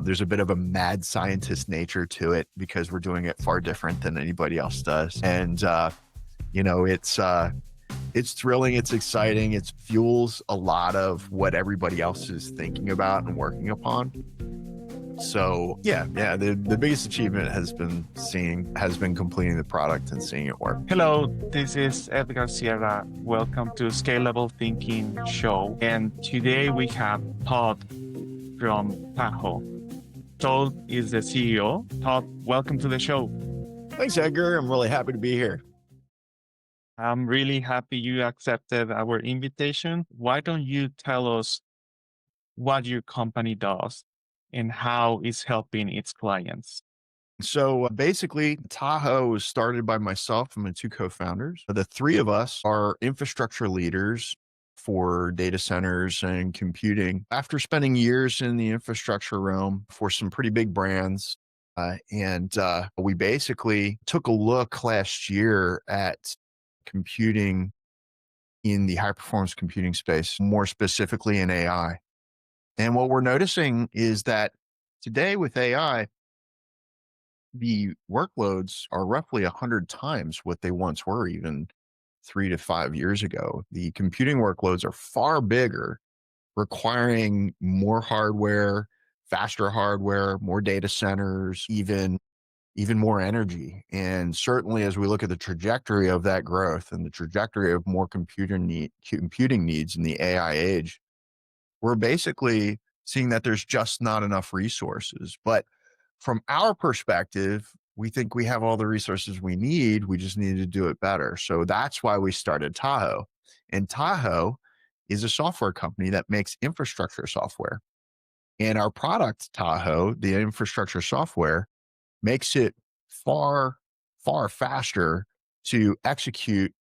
There's a bit of a mad scientist nature to it because we're doing it far different than anybody else does. And, it's thrilling. It's exciting. It fuels a lot of what everybody else is thinking about and working upon. So the biggest achievement has been completing the product and seeing it work. Hello, this is Edgar Sierra. Welcome to Scalable Thinking show. And today we have Todd from TAHO. Todd is the CEO. Todd, welcome to the show. Thanks, Edgar. I'm really happy to be here. I'm really happy you accepted our invitation. Why don't you tell us what your company does and how it's helping its clients? So basically, TAHO was started by myself and my two co-founders. The three of us are infrastructure leaders for data centers and computing. After spending years in the infrastructure realm for some pretty big brands, we basically took a look last year at computing in the high performance computing space, more specifically in AI. And what we're noticing is that today with AI, the workloads are roughly 100 times what they once were, even 3 to 5 years ago. The computing workloads are far bigger, requiring more hardware, faster hardware, more data centers, even more energy. And certainly as we look at the trajectory of that growth and the trajectory of more computing needs in the AI age, we're basically seeing that there's just not enough resources. But from our perspective, we think we have all the resources we need. We just need to do it better. So that's why we started TAHO. And TAHO is a software company that makes infrastructure software. And our product, TAHO, the infrastructure software, makes it far, far faster to execute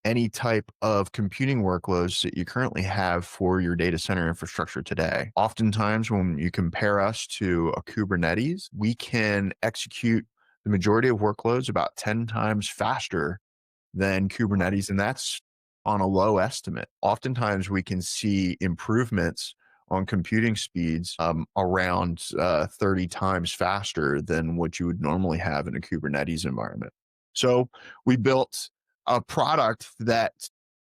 any type of computing workloads that you currently have for your data center infrastructure today. Oftentimes, when you compare us to a Kubernetes, we can execute the majority of workloads about 10 times faster than Kubernetes, and that's on a low estimate. Oftentimes, we can see improvements on computing speeds around 30 times faster than what you would normally have in a Kubernetes environment. So we built a product that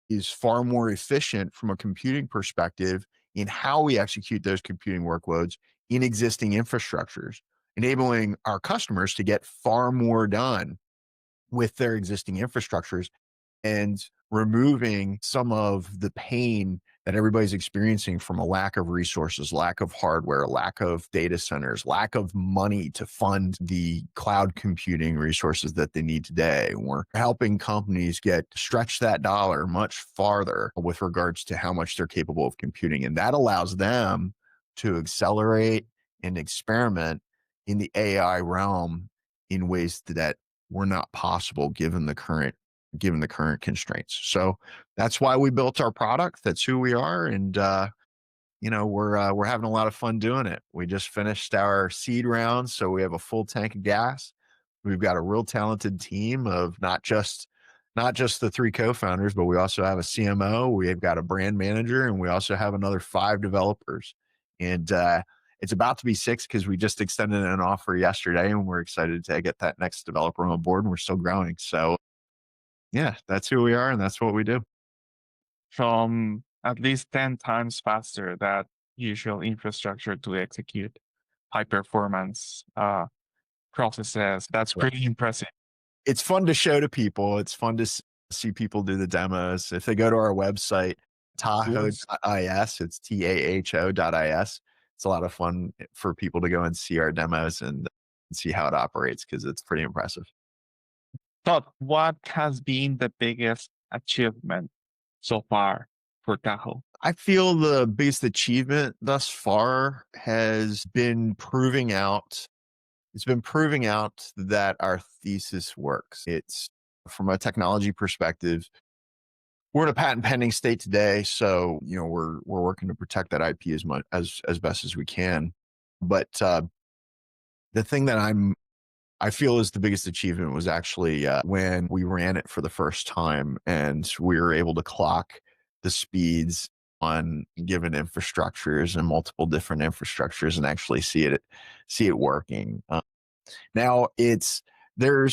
is far more efficient from a computing perspective in how we execute those computing workloads in existing infrastructures, enabling our customers to get far more done with their existing infrastructures and removing some of the pain that everybody's experiencing from a lack of resources, lack of hardware, lack of data centers, lack of money to fund the cloud computing resources that they need today. We're helping companies stretch that dollar much farther with regards to how much they're capable of computing. And that allows them to accelerate and experiment in the AI realm in ways that were not possible given the current constraints. So that's why we built our product. That's who we are. And, we're having a lot of fun doing it. We just finished our seed round. So we have a full tank of gas. We've got a real talented team of not just the three co-founders, but we also have a CMO. We've got a brand manager, and we also have another 5 developers. And, it's about to be 6 because we just extended an offer yesterday, and we're excited to get that next developer on board, and we're still growing. So yeah, that's who we are, and that's what we do. From at least 10 times faster that usual infrastructure to execute high performance processes. That's Yeah. pretty impressive. It's fun to show to people. It's fun to see people do the demos. If they go to our website, taho.is, it's TAHO.is. It's a lot of fun for people to go and see our demos and see how it operates because it's pretty impressive. Todd, what has been the biggest achievement so far for TAHO? I feel the biggest achievement thus far has been proving out that our thesis works. It's from a technology perspective, we're in a patent pending state today. So, we're working to protect that IP as best as we can. But the thing that I feel is the biggest achievement was actually when we ran it for the first time and we were able to clock the speeds on given infrastructures and multiple different infrastructures and actually see it working. Now there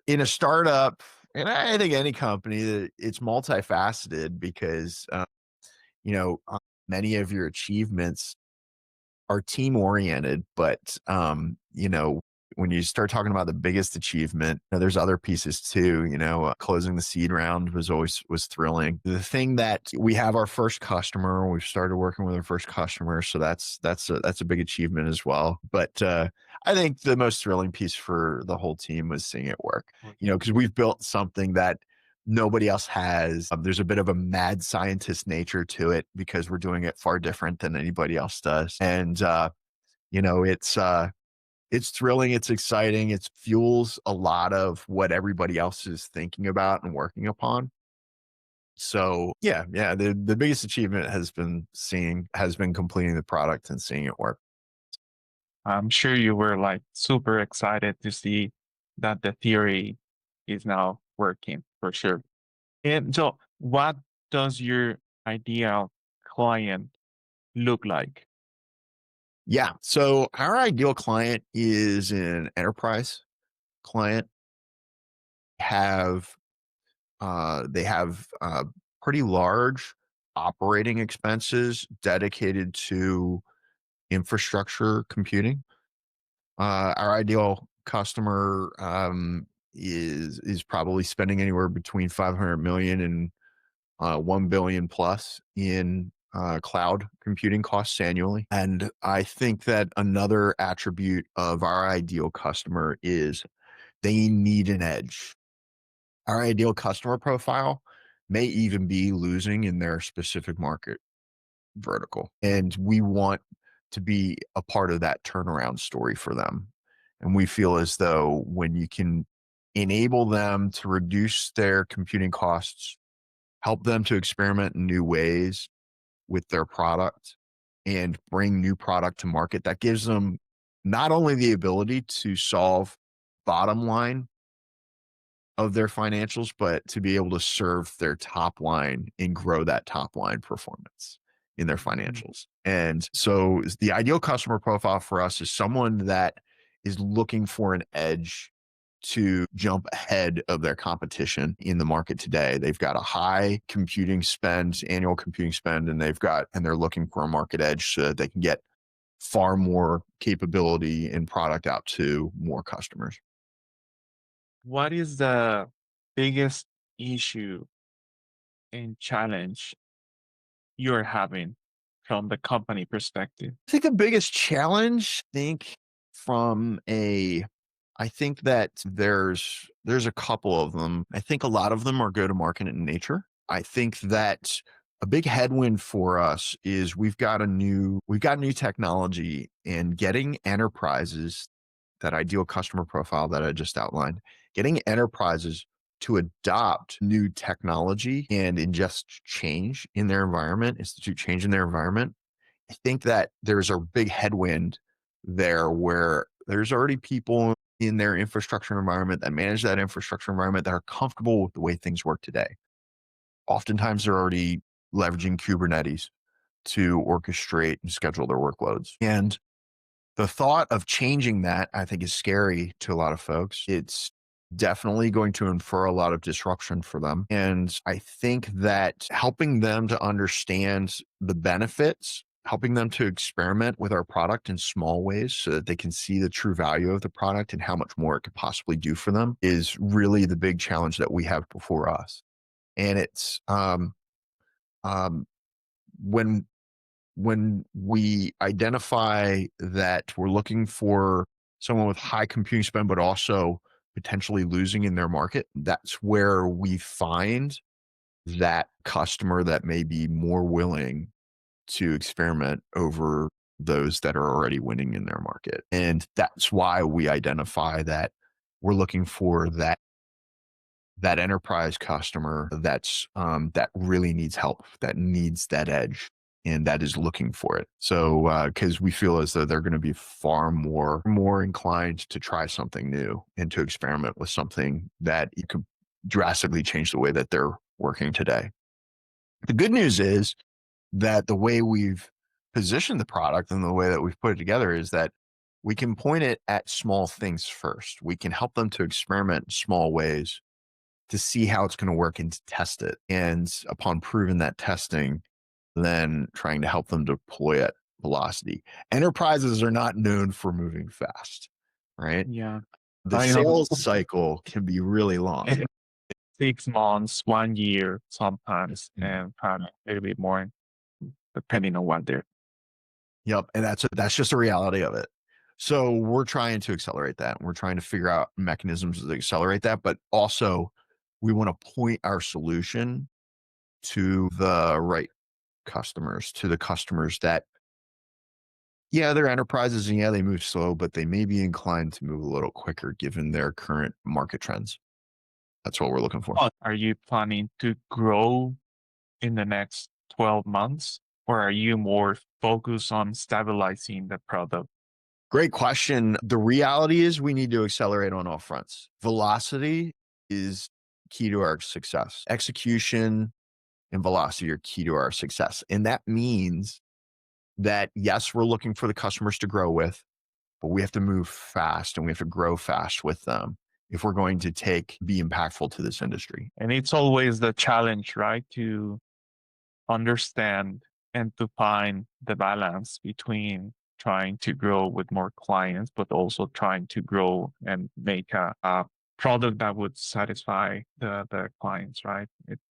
in a startup, and I think any company that it's multifaceted because you know many of your achievements are team oriented, but when you start talking about the biggest achievement, there's other pieces too. Closing the seed round was thrilling. The thing that we have our first customer, we've started working with our first customer, so that's a big achievement as well. But I think the most thrilling piece for the whole team was seeing it work. Because we've built something that nobody else has. There's a bit of a mad scientist nature to it because we're doing it far different than anybody else does. And, you know, it's thrilling. It's exciting. It fuels a lot of what everybody else is thinking about and working upon. So yeah, the biggest achievement has been completing the product and seeing it work. I'm sure you were like super excited to see that the theory is now working for sure. And so, what does your ideal client look like? Yeah. So our ideal client is an enterprise client. Have they have pretty large operating expenses dedicated to infrastructure computing. Our ideal customer is probably spending anywhere between 500 million and 1 billion plus in cloud computing costs annually. And I think that another attribute of our ideal customer is they need an edge. Our ideal customer profile may even be losing in their specific market vertical. And we want to be a part of that turnaround story for them. And we feel as though when you can enable them to reduce their computing costs, help them to experiment in new ways with their product and bring new product to market, that gives them not only the ability to solve bottom line of their financials, but to be able to serve their top line and grow that top line performance in their financials. And so the ideal customer profile for us is someone that is looking for an edge to jump ahead of their competition in the market today. They've got a high computing spend, annual computing spend, and they're looking for a market edge so that they can get far more capability and product out to more customers. What is the biggest issue and challenge you're having from the company perspective? I think the biggest challenge, from a I think that there's a couple of them. I think a lot of them are go to market in nature. I think that a big headwind for us is we've got new technology, and getting enterprises, that ideal customer profile that I just outlined, getting enterprises to adopt new technology and ingest change in their environment, institute change in their environment. I think that there's a big headwind there where there's already people in their infrastructure environment that manage that infrastructure environment that are comfortable with the way things work today. Oftentimes, they're already leveraging Kubernetes to orchestrate and schedule their workloads. And the thought of changing that, I think, is scary to a lot of folks. It's definitely going to infer a lot of disruption for them. And I think that helping them to understand the benefits, helping them to experiment with our product in small ways so that they can see the true value of the product and how much more it could possibly do for them is really the big challenge that we have before us. And it's um, when we identify that we're looking for someone with high computing spend, but also potentially losing in their market, that's where we find that customer that may be more willing to experiment over those that are already winning in their market. And that's why we identify that we're looking for that enterprise customer that really needs help, that needs that edge, and that is looking for it. So because we feel as though they're going to be far more inclined to try something new and to experiment with something that you could drastically change the way that they're working today. The good news is that the way we've positioned the product and the way that we've put it together is that we can point it at small things first. We can help them to experiment in small ways to see how it's going to work and to test it. And upon proving that testing, then trying to help them deploy at velocity. Enterprises are not known for moving fast, right? Yeah, The I know. sales cycle can be really long. 6 months, 1 year sometimes, Mm. and probably a little bit more depending on what they're. Yep. And that's just a reality of it. So we're trying to accelerate that. We're trying to figure out mechanisms to accelerate that, but also we want to point our solution to the right customers, to the customers that, yeah, they're enterprises and yeah, they move slow, but they may be inclined to move a little quicker given their current market trends. That's what we're looking for. Are you planning to grow in the next 12 months, or are you more focused on stabilizing the product? Great question. The reality is we need to accelerate on all fronts. Velocity is key to our success. Execution and velocity are key to our success. And that means that, yes, we're looking for the customers to grow with, but we have to move fast and we have to grow fast with them if we're going to be impactful to this industry. And it's always the challenge, right? To understand and to find the balance between trying to grow with more clients, but also trying to grow and make a product that would satisfy the clients, right? It's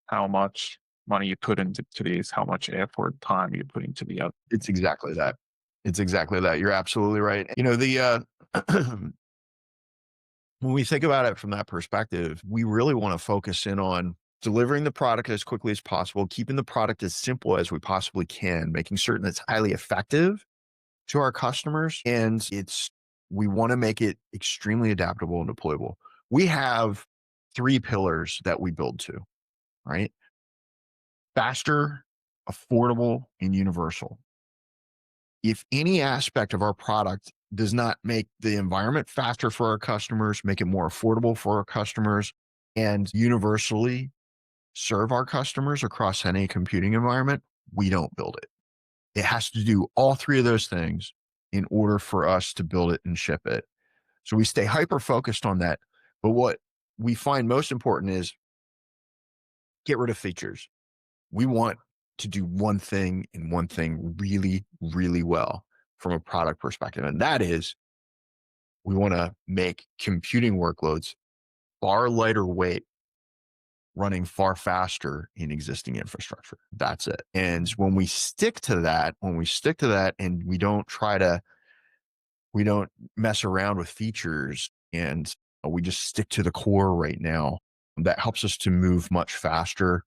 how much money you put into this, how much effort, time you put into the other. It's exactly that. It's exactly that. You're absolutely right. You know, when we think about it from that perspective, we really want to focus in on delivering the product as quickly as possible, keeping the product as simple as we possibly can, making certain it's highly effective to our customers. And we want to make it extremely adaptable and deployable. We have 3 pillars that we build to, right? Faster, affordable, and universal. If any aspect of our product does not make the environment faster for our customers, make it more affordable for our customers, and universally serve our customers across any computing environment, we don't build it. It has to do all 3 of those things in order for us to build it and ship it. So we stay hyper focused on that. But what we find most important is get rid of features. We want to do one thing and one thing really, really well from a product perspective. And that is we want to make computing workloads far lighter weight, running far faster in existing infrastructure. That's it. And when we stick to that, and we don't mess around with features and we just stick to the core right now, that helps us to move much faster,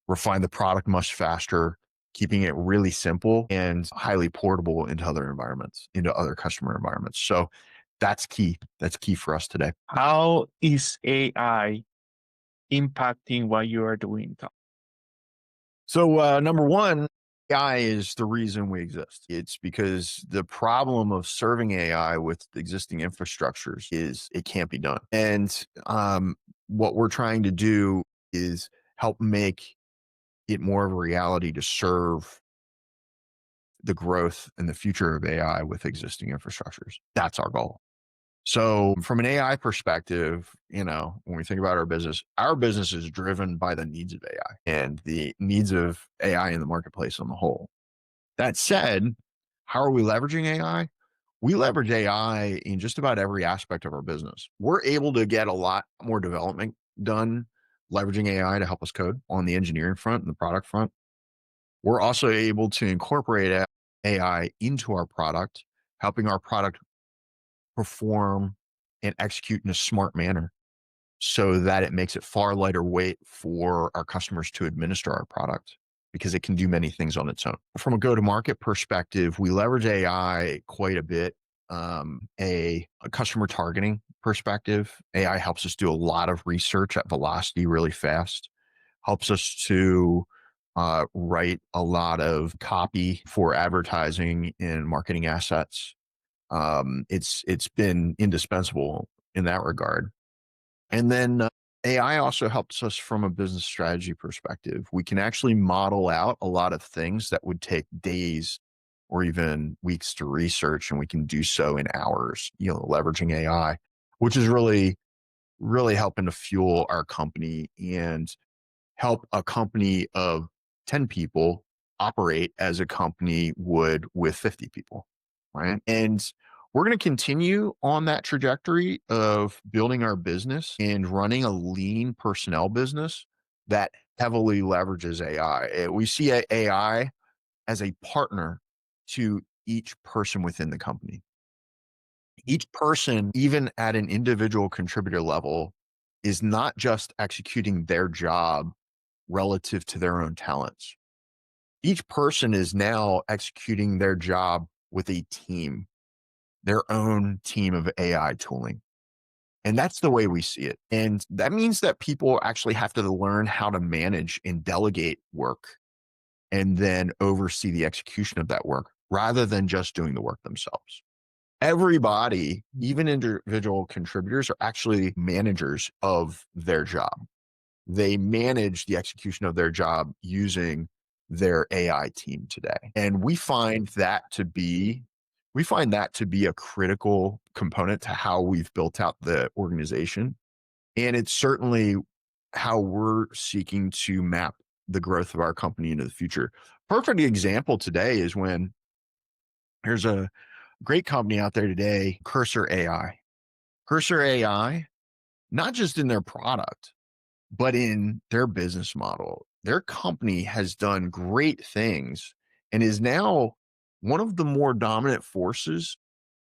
refine the product much faster, keeping it really simple and highly portable into other environments, into other customer environments. So that's key. That's key for us today. How is AI impacting what you are doing, Tom? So number one, AI is the reason we exist. It's because the problem of serving AI with existing infrastructures is it can't be done. And what we're trying to do is help make it more of a reality to serve the growth and the future of AI with existing infrastructures. That's our goal. So from an AI perspective, when we think about our business is driven by the needs of AI and the needs of AI in the marketplace on the whole. That said, how are we leveraging AI? We leverage AI in just about every aspect of our business. We're able to get a lot more development done leveraging AI to help us code on the engineering front and the product front. We're also able to incorporate AI into our product, helping our product perform and execute in a smart manner so that it makes it far lighter weight for our customers to administer our product because it can do many things on its own. From a go-to-market perspective, we leverage AI quite a bit. A customer targeting perspective, AI helps us do a lot of research at velocity really fast, helps us to write a lot of copy for advertising and marketing assets. It's been indispensable in that regard. And then AI also helps us from a business strategy perspective. We can actually model out a lot of things that would take days or even weeks to research, and we can do so in hours, leveraging AI, which is really, really helping to fuel our company and help a company of 10 people operate as a company would with 50 people, right? And we're going to continue on that trajectory of building our business and running a lean personnel business that heavily leverages AI. We see AI as a partner to each person within the company. Each person, even at an individual contributor level, is not just executing their job relative to their own talents. Each person is now executing their job with a team, their own team of AI tooling. And that's the way we see it. And that means that people actually have to learn how to manage and delegate work and then oversee the execution of that work rather than just doing the work themselves. Everybody, even individual contributors, are actually managers of their job. They manage the execution of their job using their AI team today. And we find that to be a critical component to how we've built out the organization. And it's certainly how we're seeking to map the growth of our company into the future. Perfect example today is when there's a great company out there today, Cursor AI. Cursor AI, not just in their product, but in their business model. Their company has done great things and is now one of the more dominant forces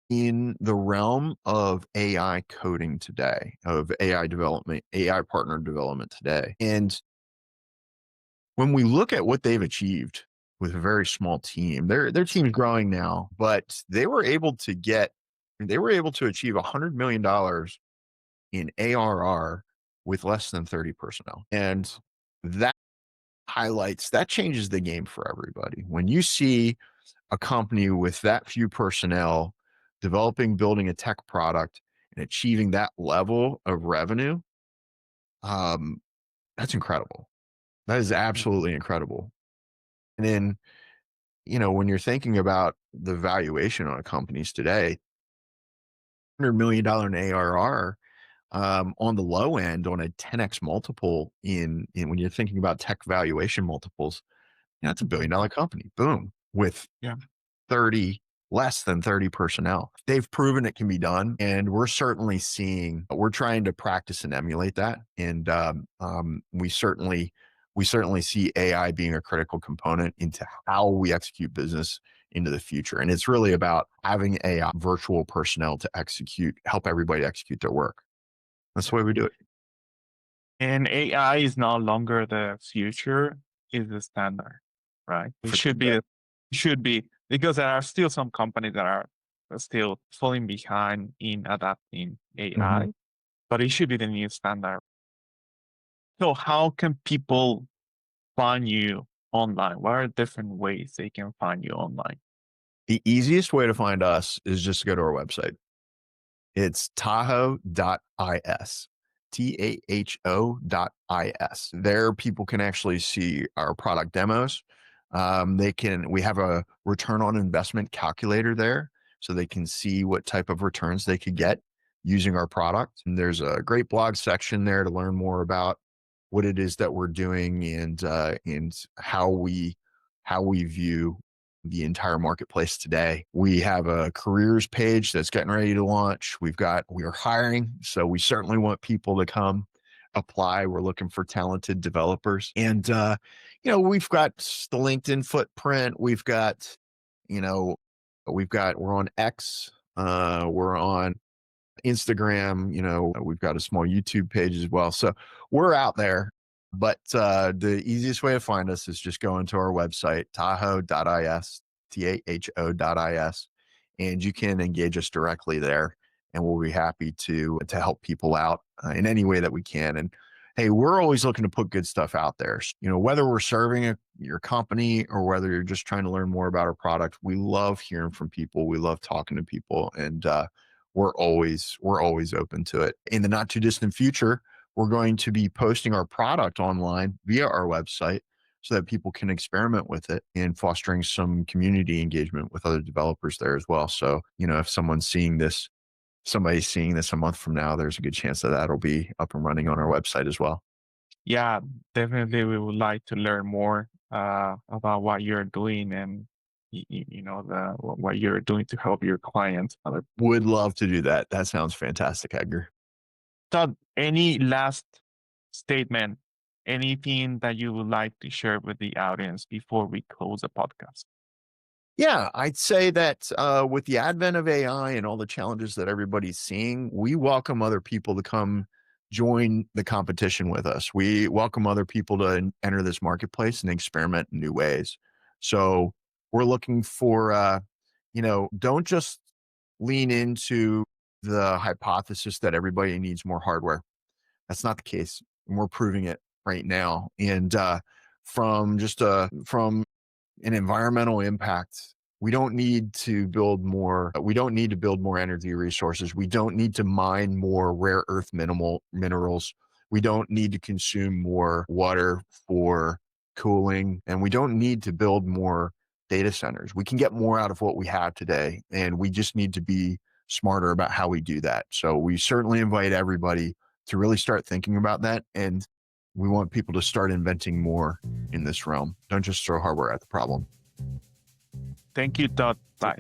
in the realm of AI coding today, of AI development, AI partner development today. And when we look at what they've achieved with a very small team, their team's growing now, but they were able to achieve $100 million in ARR with less than 30 personnel. And that that changes the game for everybody. When you see a company with that few personnel developing, building a tech product and achieving that level of revenue, that's incredible. That is absolutely incredible. And then, when you're thinking about the valuation on companies today, $100 million in ARR, on the low end, on a 10x multiple in when you're thinking about tech valuation multiples, it's a $1 billion company. Boom, with 30 less than 30 personnel. They've proven it can be done, and we're trying to practice and emulate that. And we certainly see AI being a critical component into how we execute business into the future. And it's really about having AI virtual personnel to help everybody execute their work. That's the way we do it. And AI is no longer the future, is the standard, right? It should be because there are still some companies that are still falling behind in adapting AI, but it should be the new standard. So how can people find you online? What are different ways they can find you online? The easiest way to find us is just to go to our website. It's taho.is. TAHO.is. There, people can actually see our product demos. We have a return on investment calculator there, so they can see what type of returns they could get using our product. And there's a great blog section there to learn more about what it is that we're doing and how we view the entire marketplace today. We have a careers page that's getting ready to launch. We are hiring, so we certainly want people to come apply. We're looking for talented developers. And we've got the LinkedIn footprint. We're on X, we're on Instagram, we've got a small YouTube page as well. So we're out there. But the easiest way to find us is just go into our website, taho.is, TAHO.is, and you can engage us directly there, and we'll be happy to help people out in any way that we can. And hey, we're always looking to put good stuff out there. Whether we're serving your company or whether you're just trying to learn more about our product, we love hearing from people. We love talking to people, and we're always open to it. In the not too distant future, we're going to be posting our product online via our website so that people can experiment with it and fostering some community engagement with other developers there as well. So, if somebody's seeing this a month from now, there's a good chance that that'll be up and running on our website as well. Yeah, definitely. We would like to learn more about what you're doing and what you're doing to help your clients. Would love to do that. That sounds fantastic, Edgar. Todd, any last statement, anything that you would like to share with the audience before we close the podcast? Yeah, I'd say that with the advent of AI and all the challenges that everybody's seeing, we welcome other people to come join the competition with us. We welcome other people to enter this marketplace and experiment in new ways. So we're looking for, don't just lean into the hypothesis that everybody needs more hardware. That's not the case. And we're proving it right now. And from an environmental impact, we don't need to build more energy resources. We don't need to mine more rare earth minerals. We don't need to consume more water for cooling, and we don't need to build more data centers. We can get more out of what we have today, and we just need to be smarter about how we do that. So we certainly invite everybody to really start thinking about that, and we want people to start inventing more in this realm. Don't just throw hardware at the problem. Thank you, Todd. Bye.